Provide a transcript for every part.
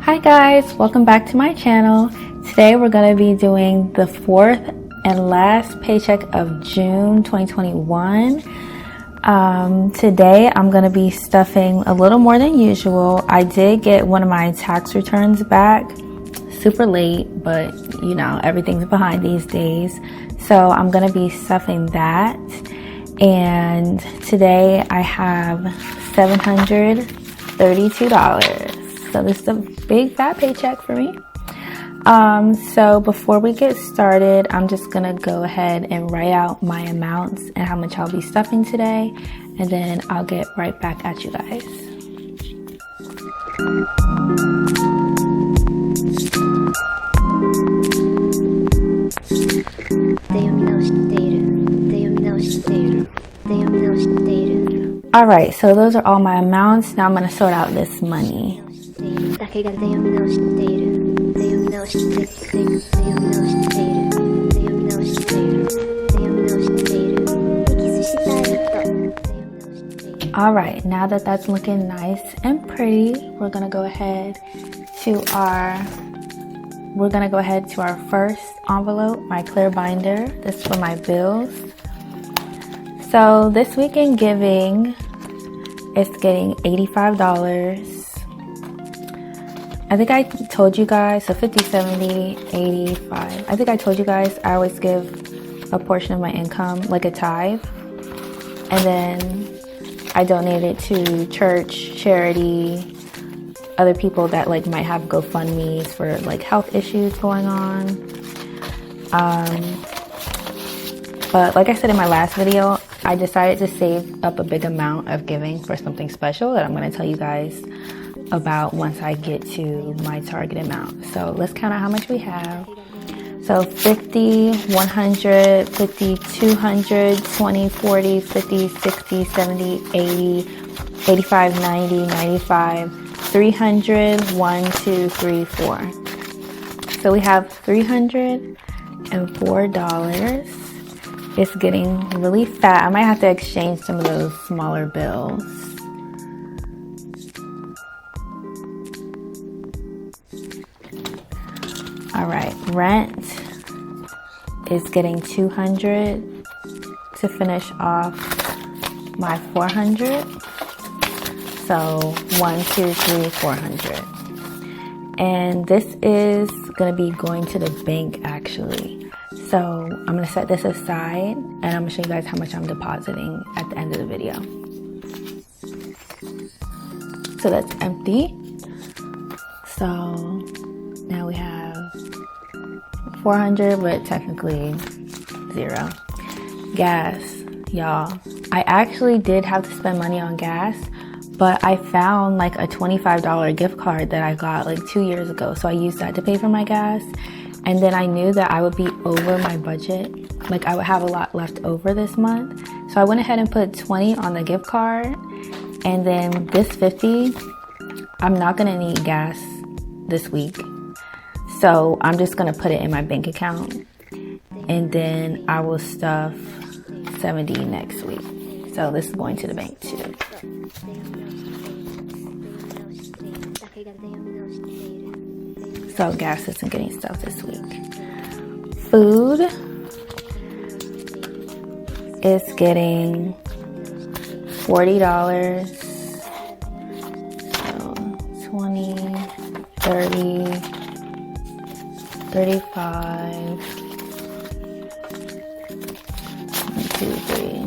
Hi guys, welcome back to my channel. Today we're going to be doing the fourth and last paycheck of June 2021. Today I'm going to be stuffing a little more than usual. I did get one of my tax returns back super late, but you know, everything's behind these days. So I'm going to be stuffing that. And today I have $732. So this is a big fat paycheck for me. So before we get started, I'm just gonna go ahead and write out my amounts and how much I'll be stuffing today, and then I'll get right back at you guys. All right, so those are all my amounts. Now I'm gonna sort out this money. All right, now that that's looking nice and pretty, we're gonna go ahead to our first envelope, my clear binder. This is for my bills. So this week in giving, it's getting $85. I think I told you guys, so 50, 70, 85. I think I told you guys I always give a portion of my income, like a tithe. And then I donate it to church, charity, other people that like might have GoFundMes for like health issues going on. But like I said in my last video, I decided to save up a big amount of giving for something special that I'm going to tell you guys about once I get to my target amount. So let's count out how much we have. So 50, 100, 50, 200, 20, 40, 50, 60, 70, 80, 85, 90, 95, 300, 1, 2, 3, 4. So we have $304. It's getting really fat. I might have to exchange some of those smaller bills. All right, rent is getting $200 to finish off my $400. So 1, 2, 3, 400. And this is gonna be going to the bank actually. So I'm gonna set this aside and I'm gonna show you guys how much I'm depositing at the end of the video. So that's empty. So now we have 400, but technically zero. Gas, y'all. I actually did have to spend money on gas, but I found like a $25 gift card that I got like 2 years ago. So I used that to pay for my gas. And then I knew that I would be over my budget. Like I would have a lot left over this month. So I went ahead and put 20 on the gift card. And then this 50, I'm not gonna need gas this week. So I'm just gonna put it in my bank account. And then I will stuff 70 next week. So this is going to the bank too. So gas isn't getting stuff this week. Food is getting $40. So 20, 30, 35, 1, 2, 3,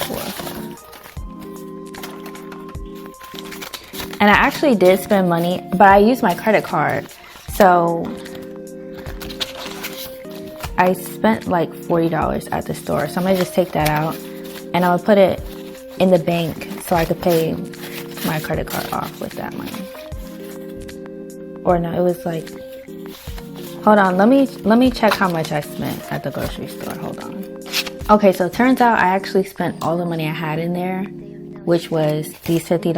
4, 5. And I actually did spend money, but I used my credit card. So I spent like $40 at the store. So I'm gonna just take that out and I'll put it in the bank so I could pay my credit card off with that money. Or no, it was like, hold on, let me check how much I spent at the grocery store. Hold on. Okay, so it turns out I actually spent all the money I had in there, which was these $50.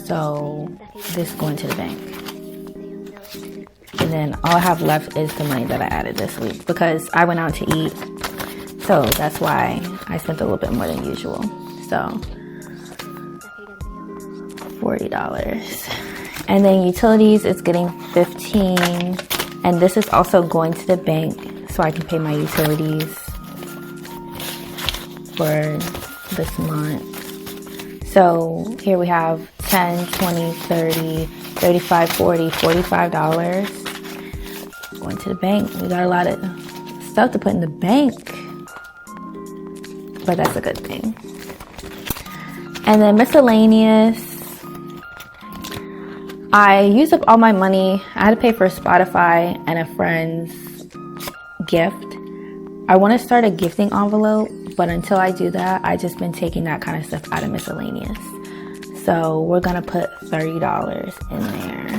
So this is going to the bank. And then all I have left is the money that I added this week because I went out to eat. So that's why I spent a little bit more than usual. So $40. And then utilities is getting $15. And this is also going to the bank so I can pay my utilities for this month. So here we have 10, 20, 30, 35, 40, $45 going to the bank. We got a lot of stuff to put in the bank, but that's a good thing. And then miscellaneous, I used up all my money. I had to pay for Spotify and a friend's gift. I want to start a gifting envelope, but until I do that, I've just been taking that kind of stuff out of miscellaneous. So we're going to put $30 in there.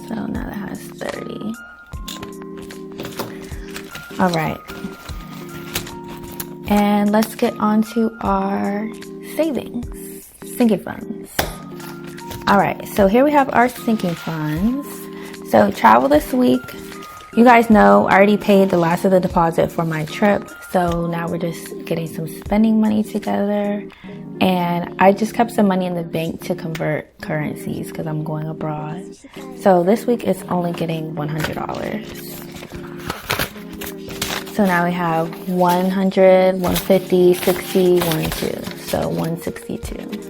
So now that has 30. All right. And let's get on to our savings, sinking funds. All right, so here we have our sinking funds. So travel this week. You guys know I already paid the last of the deposit for my trip. So now we're just getting some spending money together. And I just kept some money in the bank to convert currencies because I'm going abroad. So this week it's only getting $100. So now we have 100, 150, 60, 1, 2. So 162.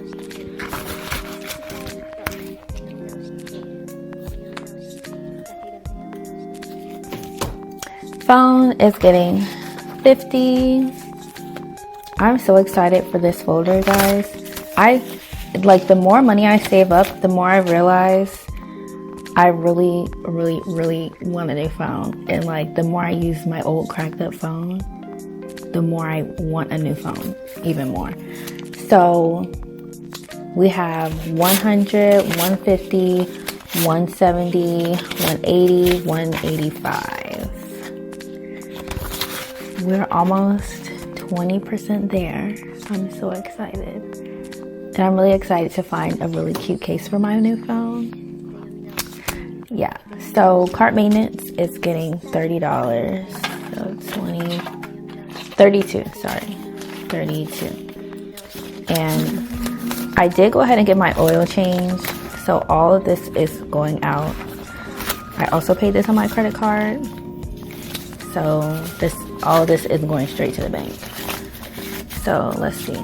Phone is getting 50. I'm so excited for this folder, guys. The more money I save up, the more I realize I really want a new phone. And the more I use my old cracked up phone, the more I want a new phone, even more. So we have 100, 150, 170, 180, 185. We're almost 20% there. I'm so excited. And I'm really excited to find a really cute case for my new phone. Yeah, so cart maintenance is getting $30. So 32. And I did go ahead and get my oil change. So all of this is going out. I also paid this on my credit card. So all of this is going straight to the bank. So let's see.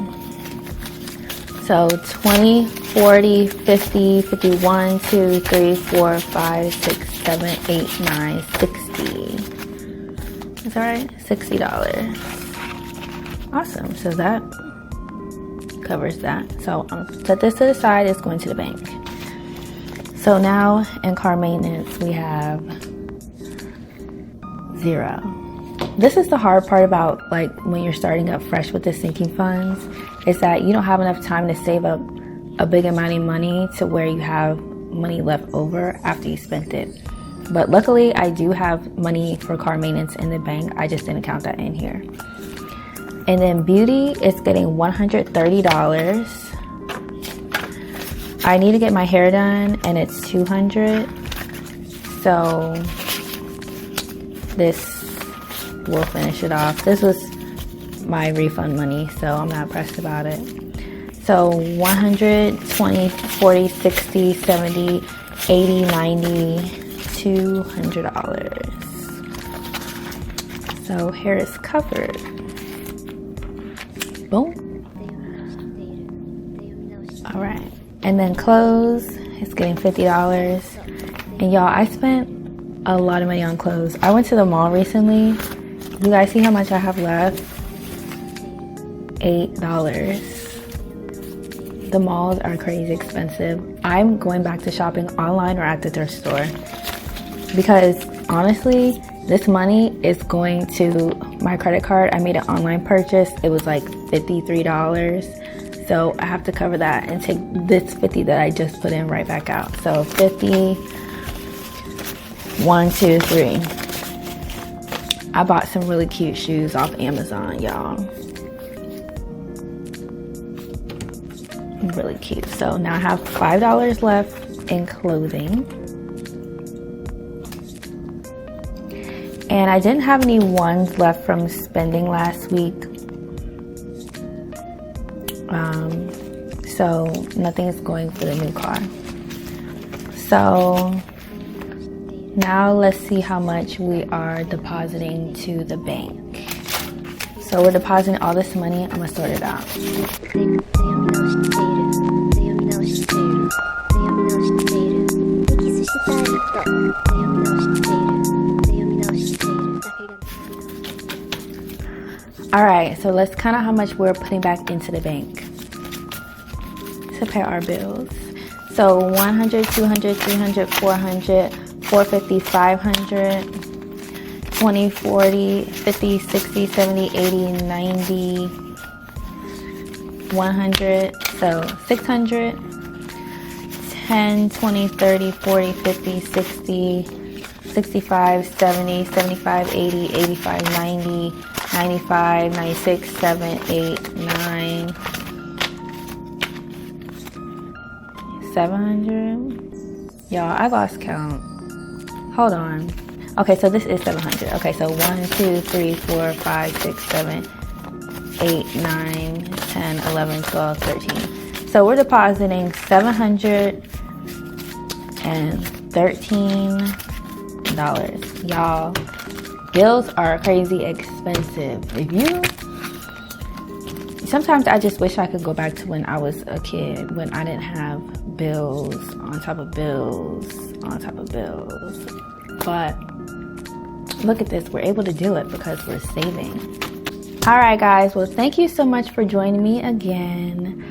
So 20, 40, 50, 51, 2, 3, 4, 5, 6, 7, 8, 9, 60. Is that right? $60. Awesome. So that covers that. So I'll set this to the side. It's going to the bank. So now in car maintenance, we have 0. This is the hard part about when you're starting up fresh with the sinking funds, is that you don't have enough time to save up a big amount of money to where you have money left over after you spent it. But luckily I do have money for car maintenance in the bank. I just didn't count that in here. And then beauty is getting $130. I need to get my hair done and it's $200. So this will finish it off. This was my refund money, so I'm not pressed about it. So 100, 20, 40, 60, 70, 80, 90, $200. So hair is covered. Boom. All right. And then clothes is getting $50. And y'all, I spent a lot of money on clothes. I went to the mall recently. You guys see how much I have left? $8. The malls are crazy expensive. I'm going back to shopping online or at the thrift store because honestly, this money is going to my credit card. I made an online purchase. It was like $53. So I have to cover that and take this 50 that I just put in right back out. So 50, 1, 2, 3. I bought some really cute shoes off Amazon, y'all. Really cute. So now I have $5 left in clothing. And I didn't have any ones left from spending last week. So nothing is going for the new car. So now let's see how much we are depositing to the bank. So we're depositing all this money. I'm gonna sort it out. All right, so let's count out how much we're putting back into the bank to pay our bills. So 100, 200, 300, 400, 450, 500, 20, 40, 50, 60, 70, 80, 90, 100, so 600, 10, 20, 30, 40, 50, 60, 65, 70, 75, 80, 85, 90, 95, 96, 7, 8, 9, 700. Y'all, I lost count. Hold on. Okay, so this is 700. Okay, so 1, 2, 3, 4, 5, 6, 7, 8, 9, 10, 11, 12, 13. So we're depositing $713. Y'all, bills are crazy expensive. Sometimes I just wish I could go back to when I was a kid, when I didn't have bills on top of bills on top of bills. But look at this, we're able to do it because we're saving. All right, guys, well, thank you so much for joining me again.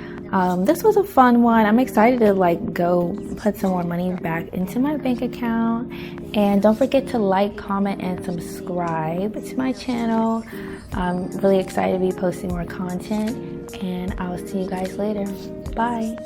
This was a fun one. I'm excited to go put some more money back into my bank account. And don't forget to like, comment, and subscribe to my channel. I'm really excited to be posting more content, and I will see you guys later. Bye.